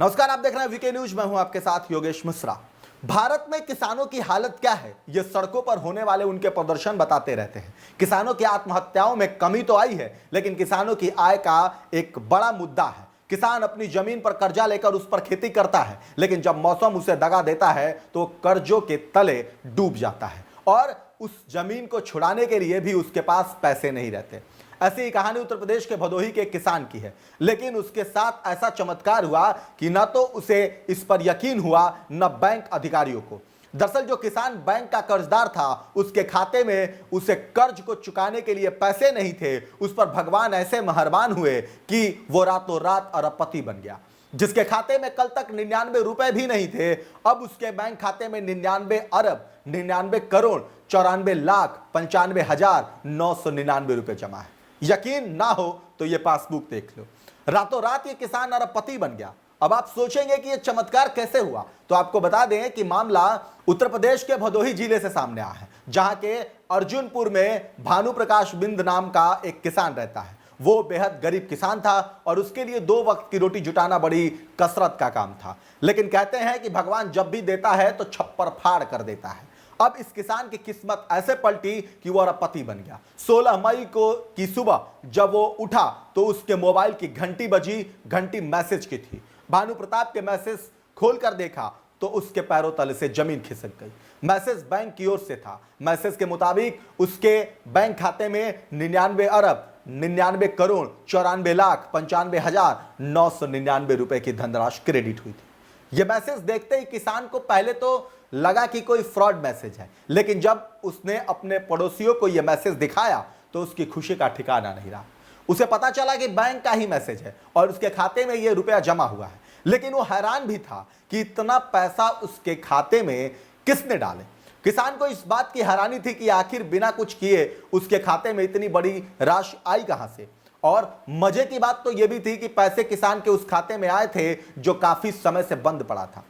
नमस्कार, आप देख रहे हैं वीके न्यूज। मैं हूं आपके साथ योगेश मिश्रा। भारत में किसानों की हालत क्या है, ये सड़कों पर होने वाले उनके प्रदर्शन बताते रहते हैं। किसानों की आत्महत्याओं में कमी तो आई है, लेकिन किसानों की आय का एक बड़ा मुद्दा है। किसान अपनी जमीन पर कर्जा लेकर उस पर खेती करता है, लेकिन जब मौसम उसे दगा देता है तो कर्जों के तले डूब जाता है और उस जमीन को छुड़ाने के लिए भी उसके पास पैसे नहीं रहते। ऐसी ही कहानी उत्तर प्रदेश के भदोही के एक किसान की है, लेकिन उसके साथ ऐसा चमत्कार हुआ कि न तो उसे इस पर यकीन हुआ न बैंक अधिकारियों को। दरअसल जो किसान बैंक का कर्जदार था, उसके खाते में उसे कर्ज को चुकाने के लिए पैसे नहीं थे। उस पर भगवान ऐसे मेहरबान हुए कि वो रातों रात अरबपति बन गया। जिसके खाते में कल तक 99 रुपए भी नहीं थे, अब उसके बैंक खाते में 99 अरब 99 करोड़ 94 लाख 95,999 रुपए जमा है। यकीन ना हो तो ये पासबुक देख लो। रातों रात ये किसान अरबपति बन गया। अब आप सोचेंगे कि ये चमत्कार कैसे हुआ, तो आपको बता दें कि मामला उत्तर प्रदेश के भदोही जिले से सामने आया है, जहां के अर्जुनपुर में भानु प्रकाश बिंद नाम का एक किसान रहता है। वो बेहद गरीब किसान था और उसके लिए 2 वक्त की रोटी जुटाना बड़ी कसरत का काम था। लेकिन कहते हैं कि भगवान जब भी देता है तो छप्पर फाड़ कर देता है। अब इस किसान की किस्मत ऐसे पलटी कि वो अरबपति बन गया। 16 मई को की सुबह जब वो उठा तो उसके मोबाइल की घंटी बजी। घंटी मैसेज की थी। भानु प्रताप के मैसेज खोलकर देखा तो उसके पैरों तले से जमीन खिसक गई। मैसेज बैंक की ओर से था। मैसेज के मुताबिक उसके बैंक खाते में 99 अरब 99 करोड़ 94 लाख 95,999 रुपए की धनराशि क्रेडिट हुई थी। यह मैसेज देखते ही किसान को पहले तो लगा कि कोई फ्रॉड मैसेज है, लेकिन जब उसने अपने पड़ोसियों को यह मैसेज दिखाया तो उसकी खुशी का ठिकाना नहीं रहा। उसे पता चला कि बैंक का ही मैसेज है और उसके खाते में यह रुपया जमा हुआ है। लेकिन वो हैरान भी था कि इतना पैसा उसके खाते में किसने डाले। किसान को इस बात की हैरानी थी कि आखिर बिना कुछ किए उसके खाते में इतनी बड़ी राशि आई कहां से। और मजे की बात तो यह भी थी कि पैसे किसान के उस खाते में आए थे जो काफी समय से बंद पड़ा था।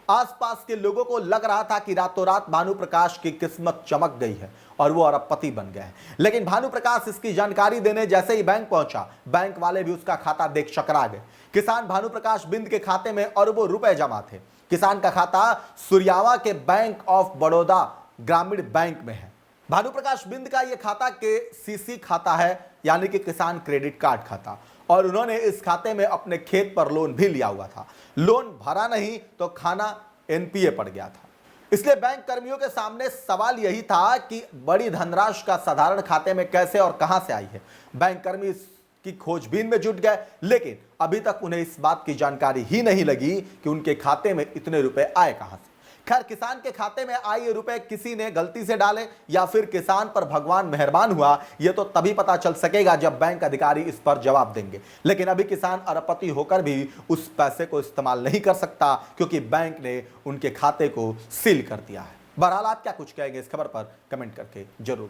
आसपास के लोगों को लग रहा था कि रातों रात भानु प्रकाश की किस्मत चमक गई है और वो अरबपति बन गए हैं। लेकिन भानु प्रकाश इसकी जानकारी देने जैसे ही बैंक पहुंचा, बैंक वाले भी उसका खाता देख चकरा गए। किसान भानु प्रकाश बिंद के खाते में अरबों रुपए जमा थे। किसान का खाता सुरयावा के बैंक ऑफ बड़ौदा ग्रामीण बैंक में है। भानु प्रकाश बिंद का यह खाता के सीसी खाता है, यानी कि किसान क्रेडिट कार्ड खाता, और उन्होंने इस खाते में अपने खेत पर लोन भी लिया हुआ था। लोन भरा नहीं तो खाना एनपीए पड़ गया था। इसलिए बैंक कर्मियों के सामने सवाल यही था कि बड़ी धनराशि का साधारण खाते में कैसे और कहां से आई है। बैंक कर्मी इसकी खोजबीन में जुट गए, लेकिन अभी तक उन्हें इस बात की जानकारी ही नहीं लगी कि उनके खाते में इतने रुपए आए कहां से। खैर, किसान के खाते में आए ये रुपए किसी ने गलती से डाले या फिर किसान पर भगवान मेहरबान हुआ, ये तो तभी पता चल सकेगा जब बैंक अधिकारी इस पर जवाब देंगे। लेकिन अभी किसान अरबपति होकर भी उस पैसे को इस्तेमाल नहीं कर सकता, क्योंकि बैंक ने उनके खाते को सील कर दिया है। बहरहाल, आप क्या कुछ कहेंगे इस खबर पर कमेंट करके जरूर।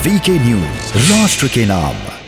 वीके न्यूज, राष्ट्र के नाम।